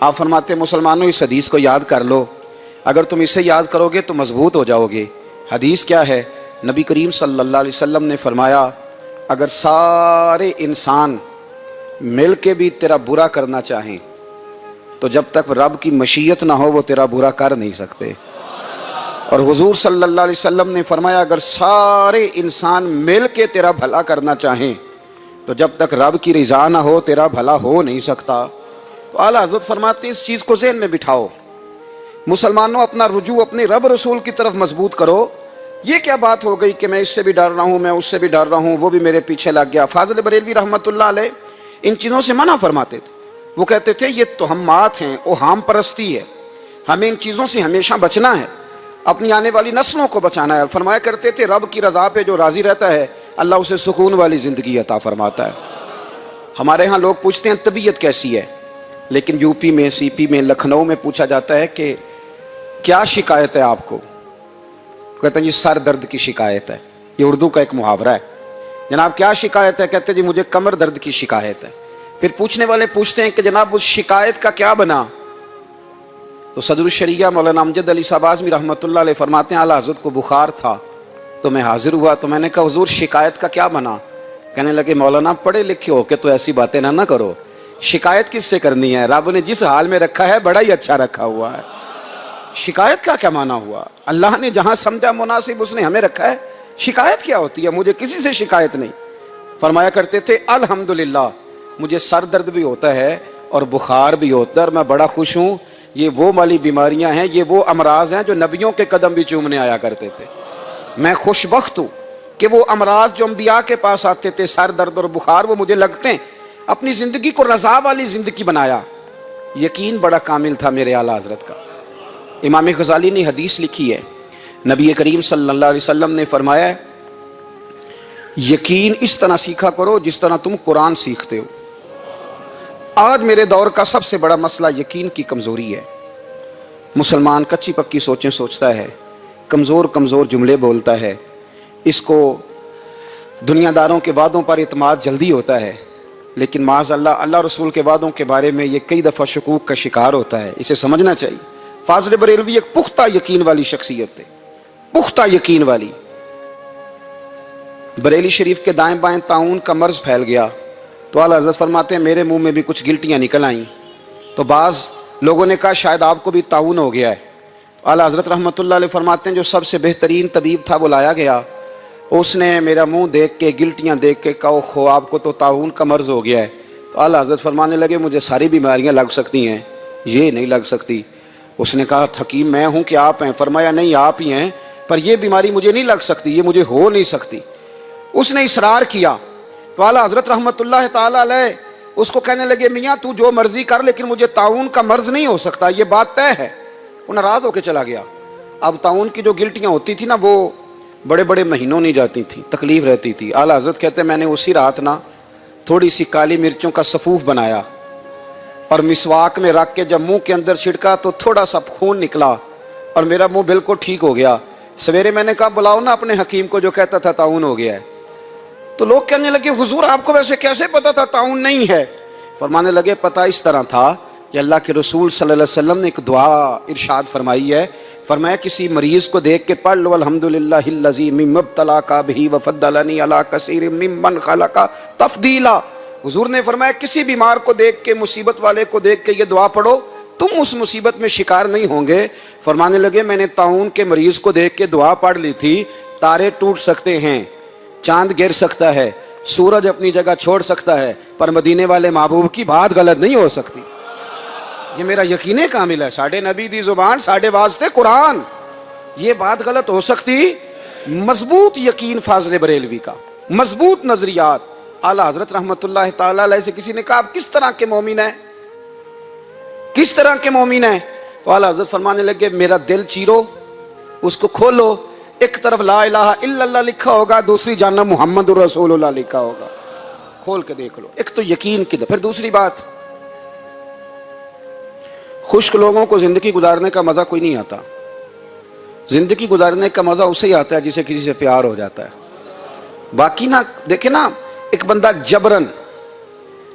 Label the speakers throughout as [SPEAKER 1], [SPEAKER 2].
[SPEAKER 1] آپ فرماتے ہیں مسلمانوں اس حدیث کو یاد کر لو، اگر تم اسے یاد کرو گے تو مضبوط ہو جاؤ گے۔ حدیث کیا ہے؟ نبی کریم صلی اللہ علیہ وسلم نے فرمایا اگر سارے انسان مل کے بھی تیرا برا کرنا چاہیں تو جب تک رب کی مشیت نہ ہو وہ تیرا برا کر نہیں سکتے۔ اور حضور صلی اللہ علیہ وسلم نے فرمایا اگر سارے انسان مل کے تیرا بھلا کرنا چاہیں تو جب تک رب کی رضا نہ ہو تیرا بھلا ہو نہیں سکتا۔ تو اعلیٰ حضرت فرماتے ہیں اس چیز کو ذہن میں بٹھاؤ، مسلمانوں اپنا رجوع اپنے رب رسول کی طرف مضبوط کرو۔ یہ کیا بات ہو گئی کہ میں اس سے بھی ڈر رہا ہوں، میں اس سے بھی ڈر رہا ہوں، وہ بھی میرے پیچھے لگ گیا۔ فاضل بریلوی رحمۃ اللہ علیہ ان چیزوں سے منع فرماتے تھے۔ وہ کہتے تھے یہ توہمات ہیں، اوہام پرستی ہے، ہمیں ان چیزوں سے ہمیشہ بچنا ہے، اپنی آنے والی نسلوں کو بچانا ہے۔ فرمایا کرتے تھے رب کی رضا پہ جو راضی رہتا ہے اللہ اسے سکون والی زندگی عطا فرماتا ہے۔ ہمارے ہاں لوگ پوچھتے ہیں طبیعت کیسی ہے، لیکن یو پی میں، سی پی میں، لکھنؤ میں پوچھا جاتا ہے کہ کیا شکایت ہے آپ کو؟ کہتے ہیں جی سر درد کی شکایت ہے۔ یہ اردو کا ایک محاورہ ہے۔ جناب کیا شکایت ہے؟ کہتے ہیں جی مجھے کمر درد کی شکایت ہے۔ پھر پوچھنے والے پوچھتے ہیں کہ جناب اس شکایت کا کیا بنا؟ تو صدر الشریعہ مولانا امجد علی صاحب اعظمی رحمۃ اللہ علیہ فرماتے ہیں اعلیٰ حضرت کو بخار تھا تو میں حاضر ہوا، تو میں نے کہا حضور شکایت کا کیا بنا؟ کہنے لگے مولانا پڑھے لکھے ہو کے تو ایسی باتیں نہ کرو، شکایت کس سے کرنی ہے؟ رب نے جس حال میں رکھا ہے بڑا ہی اچھا رکھا ہوا ہے۔ شکایت کا کیا معنی ہوا؟ اللہ نے جہاں سمجھا مناسب اس نے ہمیں رکھا ہے، شکایت کیا ہوتی ہے؟ مجھے کسی سے شکایت نہیں۔ فرمایا کرتے تھے الحمدللہ مجھے سر درد بھی ہوتا ہے اور بخار بھی ہوتا ہے اور میں بڑا خوش ہوں، یہ وہ والی بیماریاں ہیں، یہ وہ امراض ہیں جو نبیوں کے قدم بھی چومنے آیا کرتے تھے۔ میں خوش بخت ہوں کہ وہ امراض جو انبیاء کے پاس آتے تھے، سر درد اور بخار، وہ مجھے لگتے ہیں۔ اپنی زندگی کو رضا والی زندگی بنایا، یقین بڑا کامل تھا میرے اعلیٰ حضرت کا۔ امام غزالی نے حدیث لکھی ہے، نبی کریم صلی اللہ علیہ وسلم نے فرمایا ہے یقین اس طرح سیکھا کرو جس طرح تم قرآن سیکھتے ہو۔ آج میرے دور کا سب سے بڑا مسئلہ یقین کی کمزوری ہے۔ مسلمان کچی پکی سوچیں سوچتا ہے، کمزور کمزور جملے بولتا ہے، اس کو دنیا داروں کے وعدوں پر اعتماد جلدی ہوتا ہے، لیکن معاذ اللہ اللہ رسول کے وعدوں کے بارے میں یہ کئی دفعہ شکوک کا شکار ہوتا ہے۔ اسے سمجھنا چاہیے۔ فاضل بریلوی ایک پختہ یقین والی شخصیت تھے، پختہ یقین والی۔ بریلی شریف کے دائیں بائیں طاعون کا مرض پھیل گیا تو اعلیٰ حضرت فرماتے ہیں میرے منہ میں بھی کچھ گلٹیاں نکل آئیں، تو بعض لوگوں نے کہا شاید آپ کو بھی طاعون ہو گیا ہے۔ اعلیٰ حضرت رحمۃ اللہ علیہ فرماتے ہیں جو سب سے بہترین طبیب تھا وہ لایا گیا، اس نے میرا منہ دیکھ کے گلٹیاں دیکھ کے کہا خو آپ کو تو طاعون کا مرض ہو گیا ہے۔ تو اعلیٰ حضرت فرمانے لگے مجھے ساری بیماریاں لگ سکتی ہیں، یہ نہیں لگ سکتی۔ اس نے کہا حکیم میں ہوں کہ آپ ہیں؟ فرمایا نہیں آپ ہی ہیں، پر یہ بیماری مجھے نہیں لگ سکتی، یہ مجھے ہو نہیں سکتی۔ اس نے اصرار کیا تو اعلیٰ حضرت رحمۃ اللہ تعالیٰ علیہ اس کو کہنے لگے میاں تو جو مرضی کر لیکن مجھے طاعون کا مرض نہیں ہو سکتا، یہ بات طے ہے۔ وہ ناراض ہو کے چلا گیا۔ اب طاعون کی جو گلٹیاں ہوتی تھی نا وہ بڑے بڑے مہینوں نہیں جاتی تھیں، تکلیف رہتی تھی۔ اعلیٰ حضرت کہتے ہیں میں نے اسی رات نا تھوڑی سی کالی مرچوں کا سفوف بنایا اور مسواک میں رکھ کے جب منہ کے اندر چھڑکا تو تھوڑا سا خون نکلا اور میرا منہ بالکل ٹھیک ہو گیا۔ سویرے میں نے کہا بلاؤ نا اپنے حکیم کو جو کہتا تھا طاعون ہو گیا ہے۔ تو لوگ کہنے لگے حضور آپ کو ویسے کیسے پتا تھا طاعون نہیں ہے؟ فرمانے لگے پتہ اس طرح تھا کہ اللہ کے رسول صلی اللہ علیہ وسلم نے ایک دعا ارشاد فرمائی ہے، فرمایا کسی مریض کو دیکھ کے پڑھ لو الحمدللہ الذی مما ابتلاک بہ وفضلنی علی کثیر ممن خلق تفضیلا۔ حضور نے فرمایا کسی بیمار کو دیکھ کے، مصیبت والے کو دیکھ کے یہ دعا پڑھو، تم اس مصیبت میں شکار نہیں ہوں گے۔ فرمانے لگے میں نے طاعون کے مریض کو دیکھ کے دعا پڑھ لی تھی، تارے ٹوٹ سکتے ہیں، چاند گر سکتا ہے، سورج اپنی جگہ چھوڑ سکتا ہے، پر مدینے والے محبوب کی بات غلط نہیں ہو سکتی۔ یہ میرا یقین کامل ہے، ساڈے نبی دی زبان ساڈے واسطے قرآن، یہ بات غلط ہو سکتی؟ مضبوط یقین فاضل بریلوی کا، مضبوط نظریات۔ اعلیٰ حضرت رحمۃ اللہ تعالی علیہ سے کسی نے کہا آپ کس طرح کے مومن ہیں، کس طرح کے مومن ہیں؟ تو اعلیٰ حضرت فرمانے لگے میرا دل چیرو، اس کو کھولو، ایک طرف لا الہ الا اللہ لکھا ہوگا، دوسری جانب محمد رسول اللہ لکھا ہوگا، کھول کے دیکھ لو۔ ایک تو یقین کی، پھر دوسری بات، خشک لوگوں کو زندگی گزارنے کا مزہ کوئی نہیں آتا، زندگی گزارنے کا مزہ اسے ہی آتا ہے جسے کسی سے پیار ہو جاتا ہے۔ باقی نا دیکھیں نا، ایک بندہ جبرن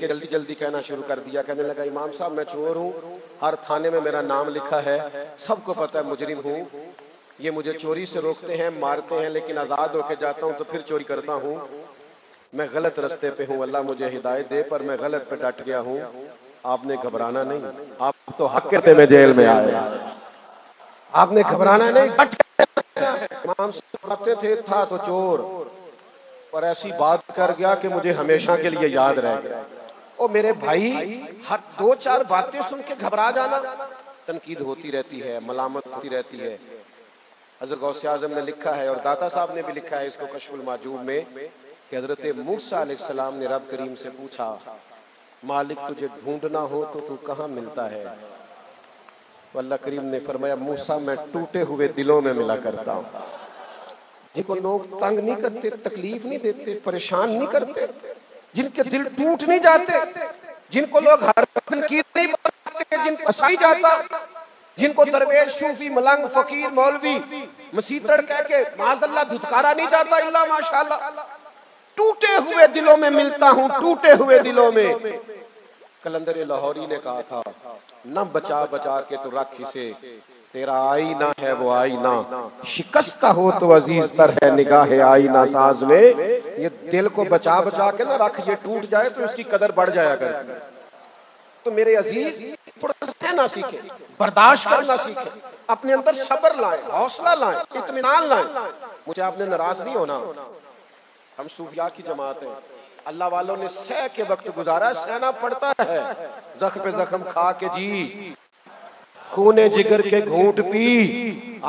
[SPEAKER 2] کے جلدی جلدی کہنا شروع کر دیا. کہنے لگا امام صاحب میں چور ہوں, ہر تھانے میں میرا نام لکھا ہے, سب کو پتہ ہے مجرم ہوں, یہ مجھے چوری سے روکتے ہیں, مارتے ہیں, لیکن آزاد ہو کے جاتا ہوں تو پھر چوری کرتا ہوں. میں غلط رستے پہ ہوں, اللہ مجھے ہدایت دے, پر میں غلط پہ ڈٹ گیا ہوں. آپ نے گھبرانا نہیں, آپ تو حق کے میں جیل میں آئے, آپ نے گھبرانا نہیں, ڈٹ کے. امام صاحب آتے تھے تھا تو چور, پر ایسی بات کر گیا کہ مجھے ہمیشہ کے لیے یاد رہ گیا. او میرے بھائی, ہر دو چار باتیں سن کے گھبرا جانا, تنقید ہوتی رہتی ہے, ملامت ہوتی رہتی ہے. حضرت غوث اعظم نے لکھا ہے, اور داتا صاحب نے بھی لکھا ہے اس کو کشف المحجوب میں, کہ حضرت موسیٰ علیہ السلام نے رب کریم سے پوچھا, مالک تجھے ڈھونڈنا ہو تو کہاں ملتا ہے؟ تو اللہ کریم نے فرمایا, موسیٰ میں ٹوٹے ہوئے دلوں میں ملا کرتا ہوں. جن کو لوگ تنگ نہیں کرتے, تکلیف نہیں دیتے, پریشان نہیں کرتے, جن کے دل ٹوٹ نہیں جاتے, جن کو لوگ ہر تنقید نہیں بناتے, جن کو ہنسائی جاتا, جن کو درویش, صوفی, ملنگ, فقیر, مولوی, مسیتڑ کہہ کے معاذ اللہ دھتکارا نہیں جاتا الا ماشاءاللہ. ٹوٹے ہوئے دلوں میں ملتا ہوں, ٹوٹے ہوئے دلوں میں. کلندر لاہوری نے کہا تھا, نہ بچا بچا کے تو رکھ اسے, تیرا آئینہ ہے وہ آئینہ, شکستہ ہو تو عزیز تر ہے نگاہ آئینہ ساز میں. یہ دل کو بچا بچا کے نہ رکھ, یہ ٹوٹ جائے تو اس کی قدر بڑھ جایا کرتی. تو میرے عزیز تھوڑا سہنا سیکھیں, برداشت کرنا سیکھیں, اپنے اندر صبر لائیں, حوصلہ لائیں, اطمینان لائیں. مجھے آپ نے ناراض نہیں ہونا, ہم صوفیاء کی جماعت ہیں, اللہ والوں نے سہ کے وقت گزارا, سہنا پڑتا ہے, زخم پہ زخم کھا کے جی, خونے جگر کے گھونٹ پی,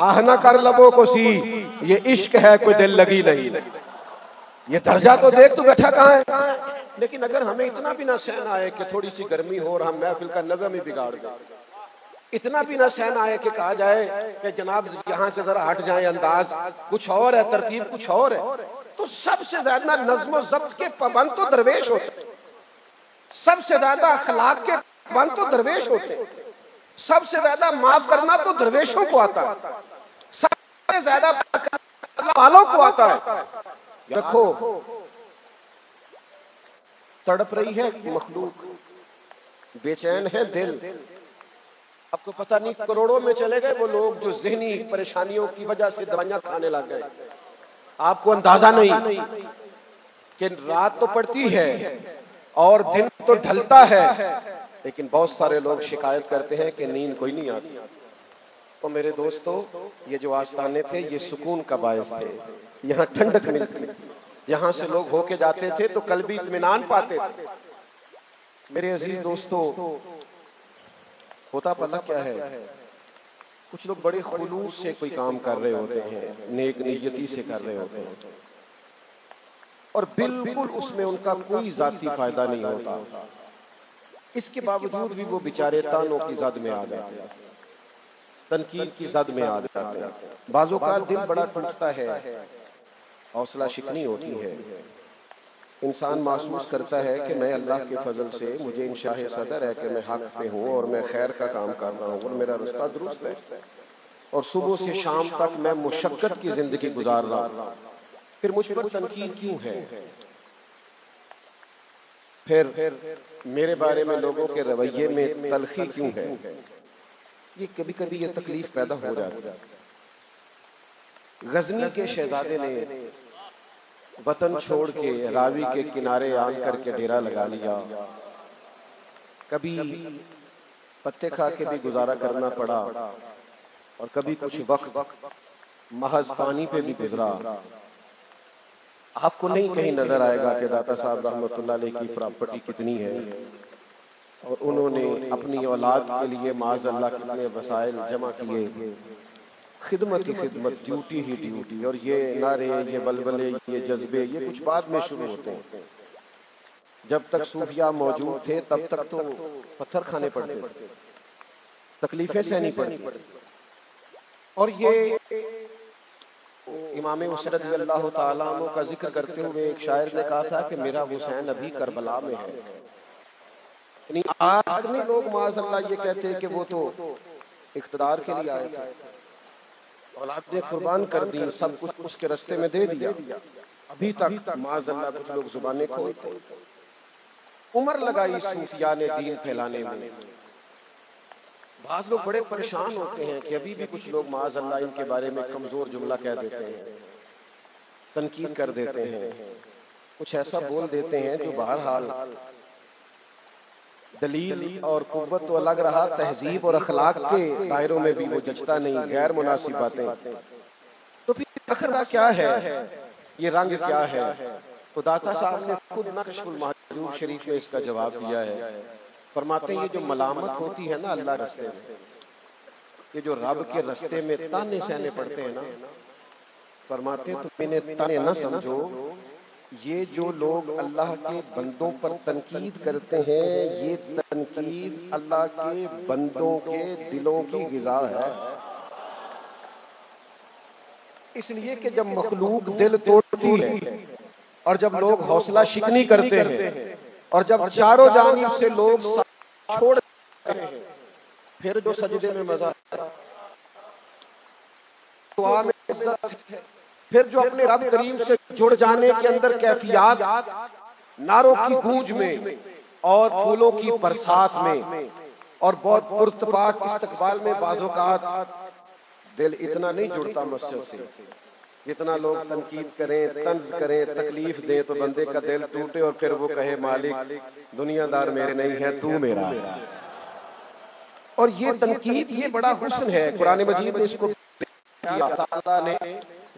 [SPEAKER 2] آہ نہ کر لبوں کو سی, یہ عشق ہے کوئی دل لگی نہیں. یہ درجہ تو دیکھ تو بیٹھا کہاں ہے. لیکن اگر ہمیں اتنا بھی نہ سہنا آئے کہ تھوڑی سی گرمی ہو اور ہم محفل کا نظم ہی بگاڑ دیں, اتنا بھی نہ سہنا آئے کہ کہا جائے کہ جناب یہاں سے ذرا ہٹ جائیں, انداز کچھ اور ہے, ترتیب کچھ اور ہے, تو سب سے زیادہ نظم و ضبط کے پابند تو درویش ہوتے ہیں, سب سے زیادہ اخلاق کے پابند تو درویش ہوتے ہیں, سب سے زیادہ معاف کرنا تو درویشوں کو آتا ہے, سب سے زیادہ اللہ والوں کو آتا ہے. دیکھو تڑپ رہی ہے مخلوق, بے چین ہے دل. آپ کو پتہ نہیں کروڑوں میں چلے گئے وہ لوگ جو ذہنی پریشانیوں کی وجہ سے دوائیاں کھانے لگ گئے. آپ کو اندازہ نہیں کہ رات تو پڑتی ہے اور دن تو ڈھلتا ہے, لیکن بہت سارے لوگ شکایت کرتے ہیں کہ نیند کوئی نہیں آتی. تو میرے دوستو, یہ جو آستانے تھے یہ سکون کا باعث تھے, یہاں ٹھنڈک ملتی, یہاں سے لوگ ہو کے جاتے تھے تو قلبی اطمینان پاتے تھے. میرے عزیز دوستو, ہوتا پتہ کیا ہے, کچھ لوگ بڑے خلوص سے کوئی کام کر رہے ہوتے ہیں, نیک نیتی سے کر رہے ہوتے ہیں, اور بالکل اس میں ان کا کوئی ذاتی فائدہ نہیں ہوتا. اس کے باوجود بھی وہ بیچارے تانوں کی زد میں آ جاتے ہیں, تنقید کی زد میں آ جاتے ہیں. بعض اوقات دل بڑا ٹوٹتا ہے, حوصلہ شکنی ہوتی ہے, انسان محسوس کرتا ہے کہ میں اللہ کے فضل سے مجھے انشاء صدر ہے کہ میں حق پہ ہوں اور میں خیر کا کام کر رہا ہوں اور میرا رستہ درست ہے, اور صبح سے شام تک میں مشقت کی زندگی گزار رہا ہوں, پھر مجھ پر تنقید کیوں ہے؟ پھر میرے بارے میں لوگوں کے رویے میں تلخی کیوں ہے؟ یہ کبھی کبھی یہ تکلیف پیدا ہو جاتی ہے. غزنی کے شہزادے نے وطن چھوڑ کے راوی کے کنارے آن کر کے ڈیرا لگا لیا. کبھی پتے کھا کے بھی گزارا کرنا پڑا, اور کبھی کچھ وقت محض پانی پہ بھی گزرا. آپ کو نہیں کہیں نظر آئے گا کہ داتا صاحب رحمۃ اللہ علیہ کی پراپرٹی کتنی ہے, اور انہوں نے اپنی اولاد کے لیے معاذ اللہ کتنے وسائل جمع کیے. خدمت ہی خدمت, ڈیوٹی ہی ڈیوٹی, اور یہ نعرے, یہ ولولے, یہ جذبے, یہ کچھ بعد میں شروع ہوتے ہیں. جب تک صوفیاء موجود تھے تب تک تو پتھر کھانے پڑتے تھے, تکلیفیں سہنی پڑتی. اور یہ امام حسین رضی اللہ تعالیٰ عنہ کا ذکر کرتے ہوئے ایک شاعر نے کہا تھا کہ میرا حسین ابھی کربلا میں ہے. یعنی آج نہیں لوگ معاذ اللہ یہ کہتے ہیں کہ وہ تو اقتدار کے لیے آئے تھے, اولاد نے قربان کر دی, سب کچھ اس کے رستے میں دے دیا, ابھی تک معاذ اللہ کچھ لوگ زبانیں کھولتے. عمر لگائی صوفیاء نے دین پھیلانے میں. بعض لوگ بڑے پریشان ہوتے ہیں کہ ابھی بھی کچھ لوگ معاذ اللہ ان کے بارے میں کمزور جملہ کہہ دیتے ہیں، تنقید کر دیتے ہیں، کچھ ایسا بول دیتے ہیں جو بہرحال دلیل اور قوت تو الگ رہا، تہذیب اور اخلاق کے دائروں میں بھی وہ جچتا نہیں، غیر مناسب باتیں. تو پھر آخر کیا ہے، یہ رنگ کیا ہے؟ تو داتا صاحب نے خود کشف المحجوب شریف میں اس کا جواب دیا ہے. فرماتے ہیں یہ جو ملامت ہوتی ہے نا اللہ رستے میں، یہ جو رب کے رستے میں تانے سہنے پڑتے ہیں نا، فرماتے ہیں تم انہیں تانے نہ سمجھو، یہ جو لوگ اللہ کے بندوں پر تنقید کرتے ہیں یہ تنقید اللہ کے بندوں کے دلوں کی غذا ہے. اس لیے کہ جب مخلوق دل توڑتی ہے اور جب لوگ حوصلہ شکنی کرتے ہیں اور جب چاروں جانب سے لوگ چھوڑ دیتے ہیں، پھر جو سجدے میں مزہ ہے، دعا میں عزت ہے، پھر جو اپنے رب کریم سے جڑ جانے کے اندر کیفیات، نعروں کی گونج میں اور پھولوں کی برسات میں اور بہت پرتپاک استقبال میں، بعض اوقات دل اتنا نہیں جڑتا مسجد سے جتنا لوگ تنقید کریں، طنز کریں، تکلیف دیں تو بندے کا دل ٹوٹے اور پھر وہ کہے مالک دنیا دار میرے نہیں ہے، تو میرا ہے. اور یہ تنقید یہ بڑا حسن ہے. قرآن مجید نے اس کو اللہ تعالیٰ نے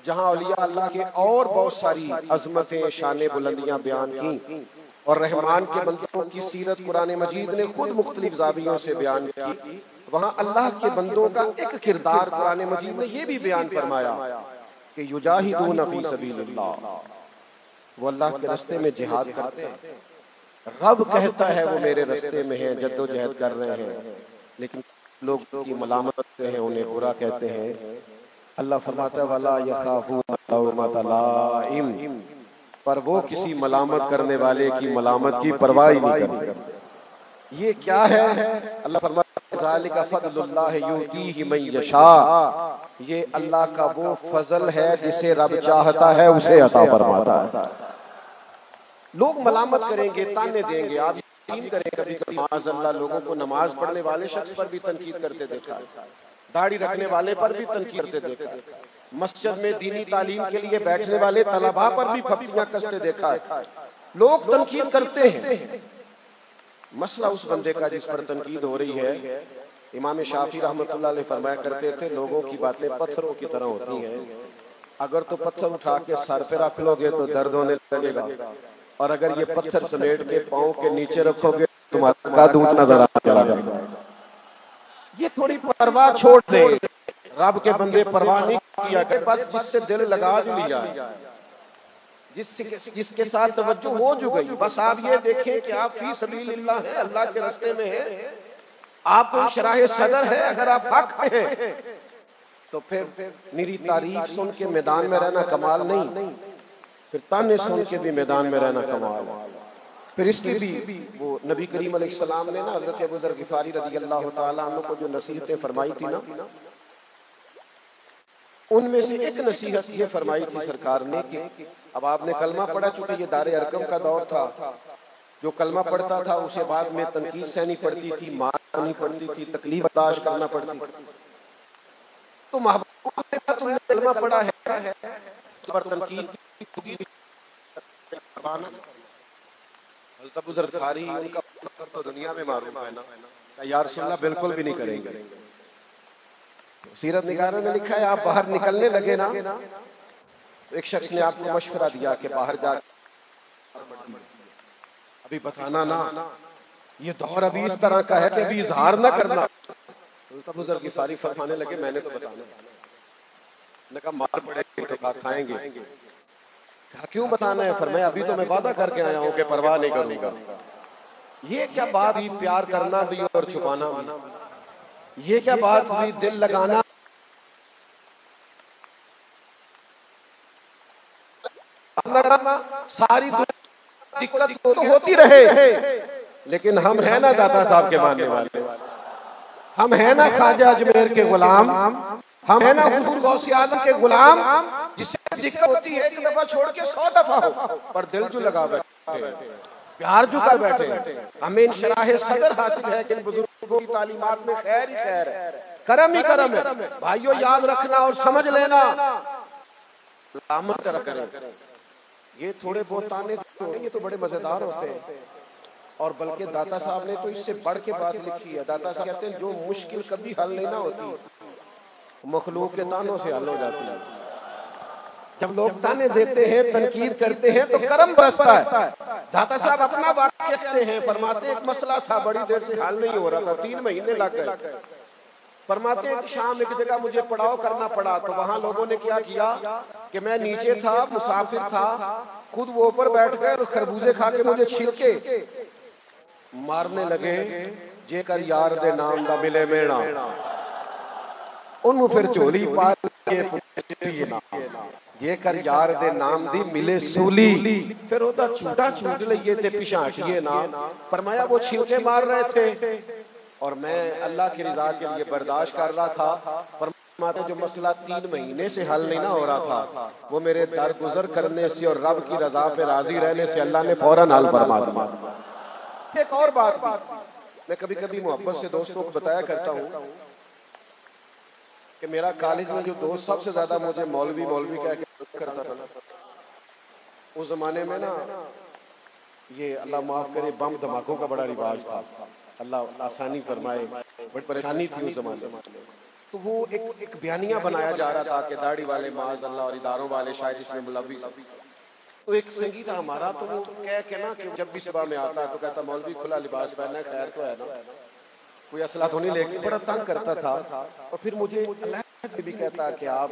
[SPEAKER 2] جہاں اولیاء اللہ کے اور بہت ساری عظمتیں، شان بلندیاں بیان کی اور رحمان کے بندوں کی سیرت قرآن مجید نے خود مختلف زاویوں سے بیان کی، وہاں اللہ کے بندوں کا ایک کردار قرآن مجید نے یہ بھی بیان فرمایا کہ یجاہدون فی سبیل اللہ، وہ اللہ کے رستے میں جہاد کرتے ہیں. رب کہتا ہے وہ میرے رستے میں ہیں، جد و جہد کر رہے ہیں، لیکن لوگ کی ملامت کرتے ہیں، انہیں برا کہتے ہیں. اللہ فرماتا ہے وَلَا يَخَافُونَ لَوْمَةَ لَائِمٍ، پر وہ کسی ملامت کرنے والے کی ملامت کی پرواہ نہیں کرتے. یہ کیا ہے؟ اللہ فرماتا ہے ذَلِكَ فَضْلُ اللَّهِ يُؤْتِيهِ مَن يَشَاءُ، یہ اللہ کا وہ فضل ہے جسے رب چاہتا ہے اسے عطا فرماتا ہے. لوگ ملامت کریں گے، تانے دیں گے، آپ یقین کریں کبھی کبھی معاذ اللہ لوگوں کو نماز پڑھنے والے شخص پر بھی تنقید کرتے دیکھا ہے، داڑھی رکھنے والے پر بھی تنقید کرتے دیکھا ہے، مسجد میں دینی تعلیم کے لیے بیٹھنے والے طلباء پر بھی پھپتیاں کستے دیکھا ہے. لوگ تنقید کرتے ہیں. مسئلہ اس بندے کا جس پر تنقید ہو رہی ہے، امام شافعی رحمۃ اللہ علیہ فرمایا کرتے تھے لوگوں کی باتیں پتھروں کی طرح ہوتی ہیں، اگر تو پتھر اٹھا کے سر پہ رکھ لو گے تو درد ہونے لگے گا، اور اگر یہ پتھر سمیٹ کے پاؤں کے نیچے رکھو گے تمہارا قد اونچا نظر آنے لگے گا. یہ تھوڑی پرواہ چھوڑ دے، رب کے بندے پرواہ نہیں کیا کہ بس جس سے دل لگا جو لیا، جس کے ساتھ توجہ ہو جو گئی، بس آپ یہ دیکھیں کہ آپ فی سبیل اللہ ہیں، اللہ کے راستے میں ہیں، آپ کو شرح صدر ہے. اگر آپ حق میں ہیں تو پھر میری تعریف سن کے میدان میں رہنا کمال نہیں، پھر تانے سن کے بھی میدان میں رہنا کمال ہے. پھر اس کی بھی وہ نبی کریم علیہ السلام نے نا حضرت ابو ذر غفاری رضی اللہ تعالیٰ عنہ کو جو نصیحتیں فرمائی تھی نا، ان میں سے ایک نصیحت یہ فرمائی تھی سرکار نے کہ اب آپ نے کلمہ پڑھا، چونکہ یہ دار ارقم کا دور تھا، جو کلمہ پڑھتا تھا اسے بعد میں تنقید سہنی پڑتی تھی، مار نہیں پڑتی تھی، تکلیف برداشت کرنا پڑتی تھی. تو محبوب نے کہا تم نے کلمہ پڑھا ہے پر تنقید کی، حضرت ابو ذر غفاری ان کا تو دنیا میں معروف ہے نا، یا رسول اللہ بالکل بھی نہیں کریں گے. سیرت نگاروں نے لکھا ہے آپ باہر نکلنے لگے نا تو ایک شخص نے آپ کو مشورہ دیا کہ باہر جا ابھی بتانا نا، یہ دور ابھی اس طرح کا ہے کہ ابھی اظہار نہ کرنا. حضرت ابو ذر غفاری فرمانے لگے میں نے تو بتانا. نے کہا مار پڑے گی تو کھائیں گے. کہا کیوں بتانا ہے؟ فرمایا ابھی تو میں وعدہ کر کے آیا ہوں کہ پرواہ نہیں کروں گا. یہ کیا بات ہوئی پیار کرنا بھی اور چھپانا بھی؟ یہ کیا بات ہوئی دل لگانا ساری دقت تو ہوتی رہے، لیکن ہم ہیں نا داتا صاحب کے ماننے والے، ہم ہیں نا خواجہ اجمیر کے غلام، ہم ہیں نا حضور غوث اعظم کے غلام، جس سے دقت ہوتی ہے ایک دفعہ چھوڑ کے 100 دفعہ ہو، پر دل جو لگا بیٹھے. پیار جو کر بیٹھے ہیں. ہمیں انشراح صدر حاصل ہے کہ ان بزرگوں کی تعلیمات میں خیر ہی خیر ہے, کرم ہی کرم ہے. بھائیو یاد رکھنا اور سمجھ لینا, لامت کریں. یہ تھوڑے بہت تانے یہ تو بڑے مزیدار ہوتے ہیں, اور بلکہ داتا صاحب نے تو اس سے بڑھ کے بات لکھی ہے. داتا صاحب کہتے ہیں جو مشکل کبھی حل نہیں نہ ہوتی, مخلوق کے تانوں سے حل ہو جاتی ہے. جب لوگ تانے دیتے ہیں, تنقید کرتے ہیں, تو کرم برستا ہے. داتا صاحب اپنا واقعہ کہتے ہیں, فرماتے ہیں ایک مسئلہ تھا, بڑی دیر سے حل نہیں ہو رہا تھا, 3 مہینے لگ گئے. فرماتے ہیں کہ شام ایک جگہ مجھے پڑاؤ کرنا پڑا, تو وہاں لوگوں نے کیا کیا کہ میں نیچے تھا, مسافر تھا, خود وہ اوپر بیٹھ گئے اور خربوزے کھا کے مجھے چھیل کے مارنے لگے. جے کر یار دے نام دا ملے مینا, انہوں پھر چولی پال کے پوچھتی نام, جے کر یار دے نام دی ملے سولی, پھر ہوتا چھوٹا چھوٹ لئیے تے پیشانٹیے نام. فرمایا وہ چھلکے مار رہے تھے اور میں اللہ کی رضا کے لیے برداشت کر رہا تھا. فرماتے جو مسئلہ 3 مہینے سے حل نہیں نہ ہو رہا تھا, وہ میرے در گزر کرنے سے اور رب کی رضا پہ راضی رہنے سے اللہ نے فوراً حل فرما دیا. ایک اور بات بھی میں کبھی کبھی محبت سے دوستوں کو بتایا کرتا ہوں کہ میرا کالج میں جو دوست سب سے زیادہ مجھے مولوی مولوی کہہ کرتا تھا نا, اس زمانے میں نا یہ اللہ معاف کرے بم دھماکوں کا بڑا رواج تھا, اللہ آسانی فرمائے, بڑی پریشانی تھی اس زمانے میں. تو وہ ایک بیانیہ بنایا جا رہا تھا کہ داڑھی والے معاذ اللہ اور اداروں والے شاید اس میں ملوث. تو ایک سنگی تھا ہمارا, تو وہ کہہ کے نا کہ جب بھی صبح میں آتا ہے تو کہتا مولوی کھلا لباس پہننا ہے, خیر تو ہے نا, کوئی اسلحہ تو نہیں لے کے, بڑا تنگ کرتا تھا. اور پھر مجھے اللہ بھی کہتا کہ آپ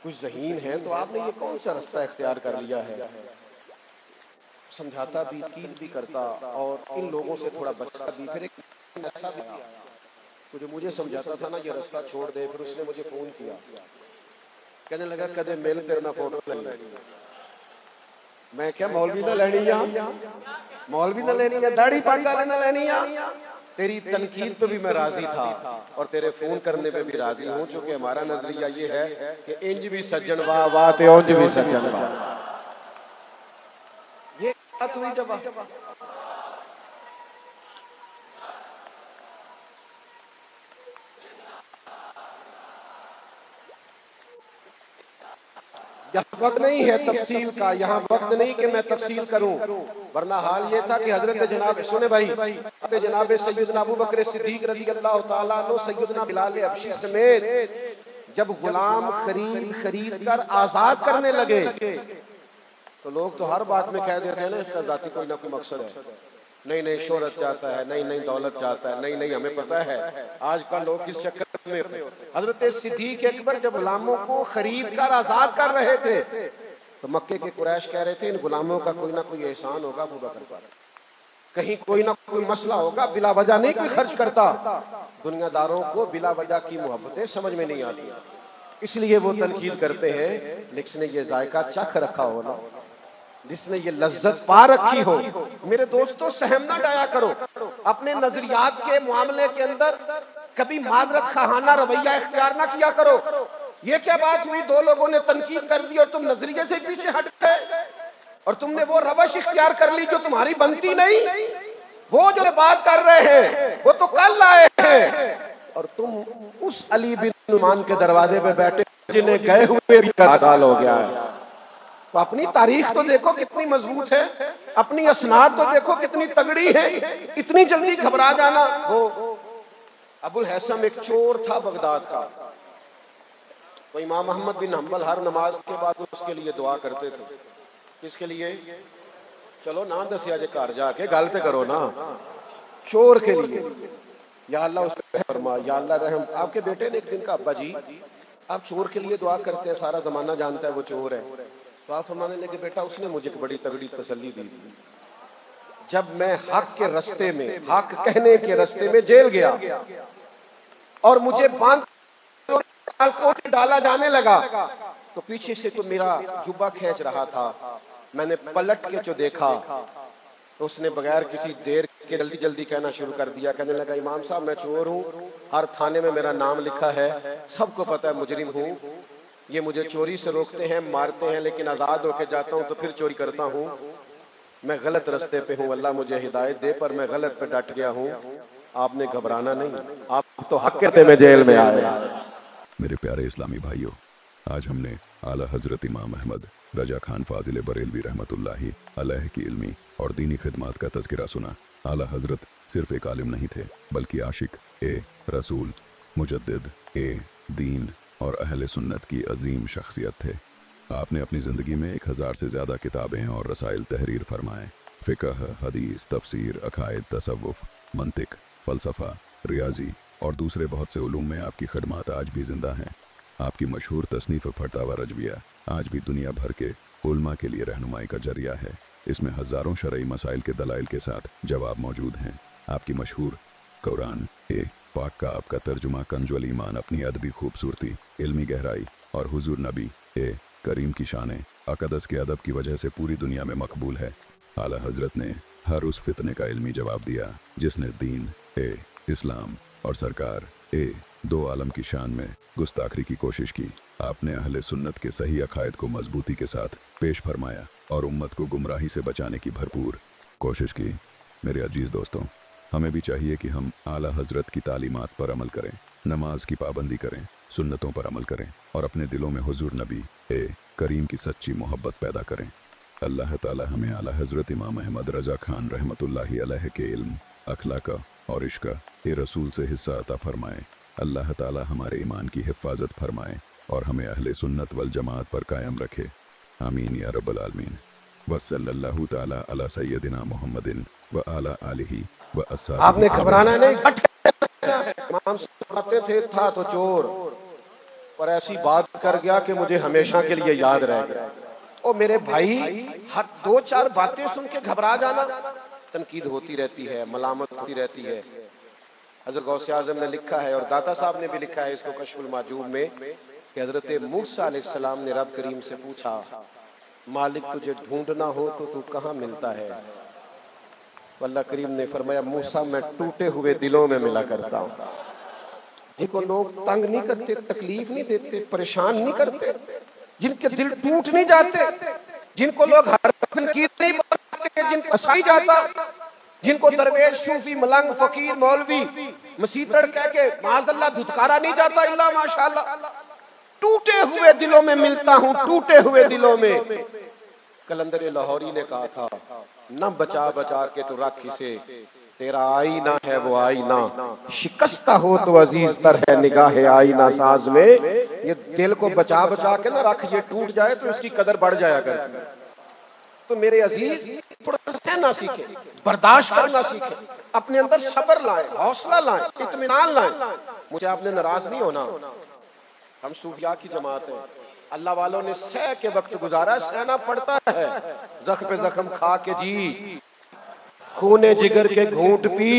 [SPEAKER 2] کچھ ذہین ہیں تو آپ نے یہ کون سا رستہ اختیار کر لیا ہے. سمجھاتا بھی, تقید بھی کرتا, اور ان لوگوں سے تھوڑا بچتا بھی. پھر ایک ایسا بھی تو جو مجھے سمجھاتا تھا نا یہ رستہ چھوڑ دے, پھر اس نے مجھے فون کیا, کہنے لگا کدے مل کرنا فوٹو لے. میں کیا مولوی نہ لینی ہے, مولوی نہ لینی ہے, داڑھی پاگا نہ لینی ہے. تیری تنقید پہ بھی میں راضی تھا اور تیرے فون کرنے پہ بھی راضی ہوں, چونکہ ہمارا نظریہ یہ ہے کہ انج بھی سجن واہ واہ تے اونج بھی سجن واہ. یہ بات ہوئی جب یہاں وقت نہیں ہے تفصیل کا, یہاں وقت نہیں کہ میں تفصیل کروں, ورنہ حال یہ تھا کہ حضرت جناب سنے بھائی, جناب سیدنا ابو بکر صدیق رضی اللہ تعالیٰ عنہ, سیدنا بلال حبشی سمیت جب غلام خرید کر آزاد کرنے لگے تو لوگ تو ہر بات میں کہہ دیتے ہیں نا اس کا ذاتی کوئی نہ کوئی مقصد ہے, نہیں نہیں شہرت چاہتا ہے, نہیں نہیں دولت چاہتا ہے, نہیں نہیں ہمیں پتہ ہے آج کل لوگ کس چکر میں. حضرت صدیق اکبر جب غلاموں کو خرید کر آزاد کر رہے تھے تو مکے کے قریش کہہ رہے تھے ان غلاموں کا کوئی نہ کوئی احسان ہوگا ابو بکر پر, کہیں کوئی نہ کوئی مسئلہ ہوگا, بلا وجہ نہیں کوئی خرچ کرتا. دنیا داروں کو بلا وجہ کی محبتیں سمجھ میں نہیں آتی, اس لیے وہ تنقید کرتے ہیں. لیکن نے یہ ذائقہ چکھ رکھا ہو نا, جس نے یہ لذت پا رکھی ہو, میرے دوستو سہم نہ ڈایا کرو اپنے نظریات کے معاملے کے اندر, کبھی معذرت خواہانہ رویہ اختیار نہ کیا کرو. یہ کیا بات ہوئی, 2 لوگوں نے تنقید کر دی اور تم نظریے سے پیچھے ہٹ گئے اور تم نے وہ روش اختیار کر لی جو تمہاری بنتی نہیں. وہ جو بات کر رہے ہیں وہ تو کل آئے ہیں, اور تم اس علی بن نعمان کے دروازے پہ بیٹھے جنہیں گئے ہوئے بھی 10 سال ہو گیا ہے. تو اپنی تاریخ تو دیکھو کتنی مضبوط ہے, اپنی اسناد تو دیکھو کتنی تگڑی ہے, اتنی جلدی گھبرا جانا. وہ ابو الحسن ایک چور تھا بغداد کا, تو امام احمد بن حنبل ہر نماز کے بعد اس کے لیے دعا کرتے تھے. کس کے لیے؟ چلو نہ دسیا جے گھر جا کے گل تے کرو نا. چور کے لیے, یا اللہ اس پہ فرما, یا اللہ رحم. آپ کے بیٹے نے ایک دن کہا ابا جی آپ چور کے لیے دعا کرتے ہیں, سارا زمانہ جانتا ہے وہ چور ہے. تو آپ فرمانے لگے بیٹا اس نے مجھے بڑی تگڑی تسلی دی تھی, جب میں حق کے رستے میں, حق کہنے کے رستے میں جیل گیا اور مجھے باندھ کوٹ ڈالا جانے لگا تو پیچھے سے تو میرا جبہ کھینچ رہا تھا. میں نے پلٹ کے جو دیکھا تو اس نے بغیر کسی دیر کے جلدی جلدی کہنا شروع کر دیا. کہنے لگا امام صاحب میں چور ہوں, ہر تھانے میں میرا نام لکھا ہے, سب کو پتہ ہے مجرم ہوں, یہ مجھے چوری سے روکتے ہیں, مارتے ہیں, لیکن آزاد ہو کے جاتا ہوں تو پھر چوری کرتا ہوں. میں غلط رستے پہ ہوں، اللہ مجھے ہدایت دے، پر میں غلط پہ ڈٹ گیا ہوں، آپ نے گھبرانا نہیں، آپ تو حق کہتے میں جیل میں آئے۔
[SPEAKER 3] میرے پیارے اسلامی بھائیوں، آج ہم نے اعلیٰ حضرت امام احمد رضا خان فاضل بریلوی رحمۃ اللہ علیہ کی علمی اور دینی خدمات کا تذکرہ سنا۔ اعلیٰ حضرت صرف ایک عالم نہیں تھے، بلکہ عاشق رسول، مجدد دین اور اہل سنت کی عظیم شخصیت تھے۔ آپ نے اپنی زندگی میں 1000 سے زیادہ کتابیں اور رسائل تحریر فرمائے۔ فقہ، حدیث، تفسیر، عقائد، تصوف، منطق، فلسفہ، ریاضی اور دوسرے بہت سے علوم میں آپ کی خدمات آج بھی زندہ ہیں۔ آپ کی مشہور تصنیف فتاوی رجویہ آج بھی دنیا بھر کے علماء کے لیے رہنمائی کا ذریعہ ہے۔ اس میں ہزاروں شرعی مسائل کے دلائل کے ساتھ جواب موجود ہیں۔ آپ کی مشہور قرآن پاک کا آپ کا ترجمہ کنز الایمان اپنی ادبی خوبصورتی، علمی گہرائی اور حضور نبی کریم کی شان اقدس کے ادب کی وجہ سے پوری دنیا میں مقبول ہے۔ اعلیٰ حضرت نے ہر اس فتنے کا علمی جواب دیا جس نے دین اسلام اور سرکار دو عالم کی شان میں گستاخی کی کوشش کی۔ آپ نے اہل سنت کے صحیح عقائد کو مضبوطی کے ساتھ پیش فرمایا اور امت کو گمراہی سے بچانے کی بھرپور کوشش کی۔ میرے عزیز دوستوں، ہمیں بھی چاہیے کہ ہم اعلیٰ حضرت کی تعلیمات پر عمل کریں، نماز کی پابندی کریں، سنتوں پر عمل کریں اور اپنے دلوں میں حضور نبی کریم کی سچی محبت پیدا کریں۔ اللہ تعالی ہمیں اعلیٰ حضرت امام احمد رضا خان رحمۃ اللہ علیہ کے علم، اخلاق اور عشق رسول سے حصہ عطا فرمائے۔ اللہ تعالی ہمارے ایمان کی حفاظت فرمائے اور ہمیں اہل سنت والجماعت پر قائم رکھے۔ آمین یا رب العالمین۔ وصلی اللہ تعالی علی سیدنا محمد وعلی آلہ واصحابہ۔
[SPEAKER 2] آپ نے گھبرانا نہیں، امام سناتے تھے تھا تو چور، پر ایسی بات کر گیا کہ مجھے ہمیشہ کے لیے یاد رہ گیا۔ او میرے بھائی، ہر 2-4 باتیں سن کے گھبرا جانا، تنقید ہوتی رہتی ہے، ملامت ہوتی رہتی ہے۔ حضرت غوث اعظم نے لکھا ہے اور داتا صاحب نے بھی لکھا ہے اس کو کشف المعجوب میں کہ حضرت موسیٰ علیہ السلام نے رب کریم سے پوچھا، مالک تجھے ڈھونڈنا ہو تو کہاں ملتا ہے؟ اللہ کریم نے فرمایا، موسیٰ میں ٹوٹے ہوئے دلوں میں ملا کرتا ہوں، جن کو لوگ تنگ نہیں کرتے، تکلیف نہیں دیتے، پریشان نہیں کرتے، جن کے دل ٹوٹ نہیں جاتے، جن کو لوگ ہر تنقید نہیں بناتے، جن کو ہنسائی جاتا، جن کو درویش، صوفی، ملنگ، فقیر، مولوی، مسیتڑ کہہ کے معاذ اللہ دھتکارا نہیں جاتا، الا ماشاءاللہ۔ ٹوٹے ہوئے دلوں میں ملتا ہوں، ٹوٹے ہوئے دلوں میں۔ کلندر لاہوری نے کہا تھا، نہ بچا بچا کے تو رکھ اسے، تیرا آئینہ ہے وہ آئینہ، شکستہ ہو تو عزیز تر ہے نگاہ آئینہ ساز میں۔ یہ دل کو بچا بچا کے نہ رکھ، یہ ٹوٹ جائے تو اس کی قدر بڑھ جایا کرتی ہے۔ تو میرے عزیز، تھوڑا سہنا سیکھیں، برداشت کرنا سیکھیں، اپنے اندر صبر لائیں، حوصلہ لائیں، اطمینان لائیں۔ مجھے آپ نے ناراض نہیں ہونا، ہم صوفیاء کی جماعت ہیں، اللہ والوں نے سہ کے وقت گزارا، سہنا پڑتا ہے، زخم پہ زخم کھا کے جی، خونے جگر کے گھونٹ پی،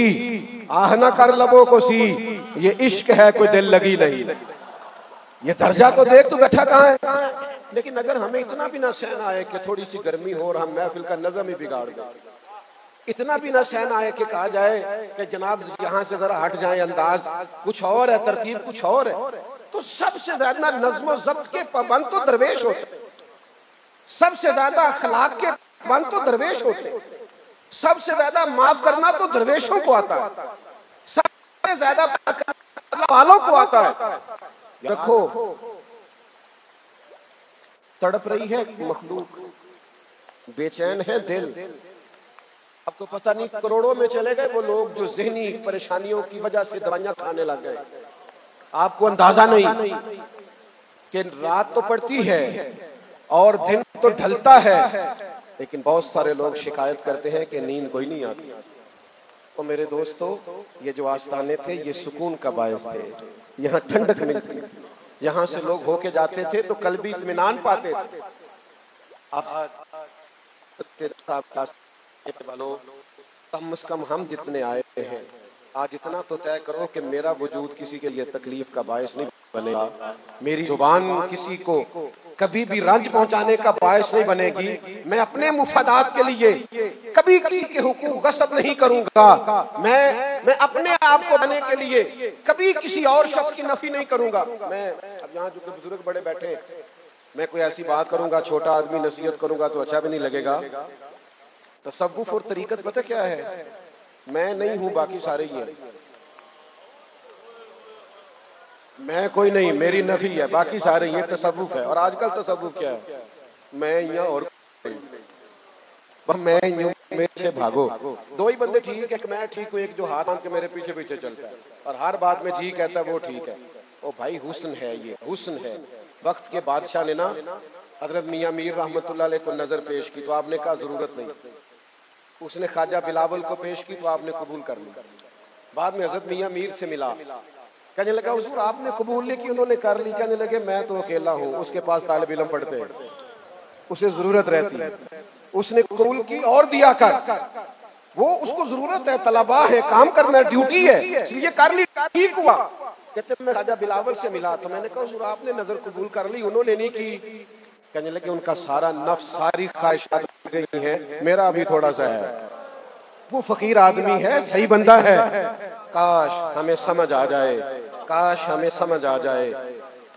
[SPEAKER 2] آہ نہ کر لبوں کو سی، یہ عشق ہے کوئی دل لگی نہیں۔ یہ درجہ تو دیکھ تو بیٹھا کہاں ہے؟ لیکن اگر ہمیں اتنا بھی نہ سہنا آئے کہ تھوڑی سی گرمی ہو اور ہم محفل کا نظم ہی بگاڑ دیں، اتنا بھی نہ سہنا آئے کہ کہا جائے کہ جناب یہاں سے ذرا ہٹ جائیں، انداز کچھ اور ہے، ترتیب کچھ اور ہے، تو سب سے زیادہ نظم و ضبط کے پابند تو درویش ہوتے ہیں، سب سے زیادہ اخلاق کے پابند تو درویش ہوتے ہیں، سب سے زیادہ معاف کرنا تو درویشوں کو آتا ہے، سب سے زیادہ اللہ والوں کو آتا ہے۔ دیکھو، تڑپ رہی ہے مخلوق، بے چین ہے دل۔ اب تو پتہ نہیں کروڑوں میں چلے گئے وہ لوگ جو ذہنی پریشانیوں کی وجہ سے دوائیاں کھانے لگ گئے۔ آپ کو اندازہ نہیں کہ رات تو پڑتی ہے اور دن تو ڈھلتا ہے، لیکن بہت سارے لوگ شکایت کرتے ہیں کہ نیند کوئی نہیں آتی۔ تو میرے دوستو، یہ جو آستانے تھے یہ سکون کا باعث تھے، یہاں ٹھنڈک ملتی، یہاں سے لوگ ہو کے جاتے تھے تو قلبی اطمینان پاتے تھے۔ کم از کم ہم جتنے آئے ہیں آج اتنا تو طے کرو کہ میرا وجود کسی کے لیے تکلیف کا باعث نہیں بنے گا، میری زبان کسی کو کبھی بھی رنج پہنچانے کا باعث نہیں بنے گی، میں اپنے مفادات کے لیے کبھی کسی کے حقوق غصب نہیں کروں گا، میں اپنے آپ کو بنانے کے لیے کبھی کسی اور شخص کی نفی نہیں کروں گا۔ میں اب یہاں جو بزرگ بڑے بیٹھے، میں کوئی ایسی بات کروں گا، چھوٹا آدمی نصیحت کروں گا تو اچھا بھی نہیں لگے گا، تصوف اور طریقت پتہ کیا ہے؟ میں نہیں ہوں، باقی سارے ہی ہیں. میں کوئی نہیں، میری نفی ہے، باقی سارے یہ تصوف ہے. اور آج کل تصوف کیا ہے؟ میں ہی ہوں اور میں ہی ہوں، میرے پیچھے بھاگو. دو ہی بندے ٹھیک ہے، کہ میں ٹھیک ہوں، ایک جو ہاتھ باندھ کے میرے پیچھے پیچھے چلتا ہے اور ہر بات میں جی کہتا ہے وہ ٹھیک ہے. او بھائی حسن ہے، یہ حسن ہے. وقت کے بادشاہ نے نا حضرت میاں میر رحمت اللہ علیہ کو نظر پیش کی تو آپ نے کہا ضرورت نہیں. اس نے خواجہ بلاول کو پیش کی تو آپ نے قبول کر لی. بعد میں حضرت میاں میر سے ملا، کہنے لگا حضور آپ نے قبول نہیں کی، انہوں نے کر لی. کہنے لگے میں تو اکیلا ہوں، اس کے پاس طالب علم پڑھتے ہیں، اسے ضرورت رہتی ہے. اس نے قبول کی اور دیا کر، وہ اس کو ضرورت ہے، طلباء ہے، کام کرنا ڈیوٹی ہے، اس لیے کر لی، ٹھیک ہوا. کہتے میں خواجہ بلاول سے ملا تو میں نے کہا حضور آپ نے نظر قبول کر لی، انہوں نے نہیں کی. کہنے لگے ان کا سارا نفس، ساری خواہشات گئی ہیں، میرا بھی تھوڑا سا ہے. وہ فقیر آدمی ہے، صحیح بندہ ہے. کاش ہمیں سمجھ آ جائے، کاش ہمیں سمجھ آ جائے.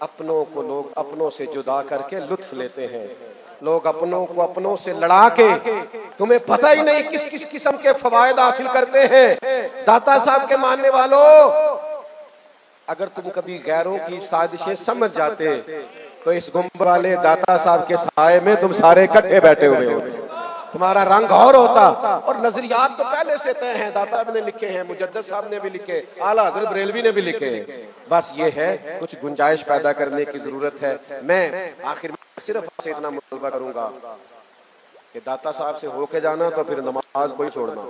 [SPEAKER 2] اپنوں کو لوگ اپنوں سے جدا کر کے لطف لیتے ہیں، لوگ اپنوں کو اپنوں سے لڑا کے تمہیں پتہ ہی نہیں کس کس قسم کے فوائد حاصل کرتے ہیں. داتا صاحب کے ماننے والوں، اگر تم کبھی غیروں کی سازشیں سمجھ جاتے تو اس گنبد والے داتا صاحب کے سائے میں تم سارے اکٹھے بیٹھے ہوئے ہوتے، تمہارا رنگ اور ہوتا. اور نظریات تو پہلے سے طے ہیں، داتا صاحب نے لکھے ہیں، مجدد صاحب نے بھی لکھے، اعلیٰ حضرت بریلوی نے بھی لکھے ہیں. بس یہ ہے کچھ گنجائش پیدا کرنے کی ضرورت ہے. میں آخر میں صرف سے اتنا مطالبہ کروں گا کہ داتا صاحب سے ہو کے جانا تو پھر نماز کوئی چھوڑنا.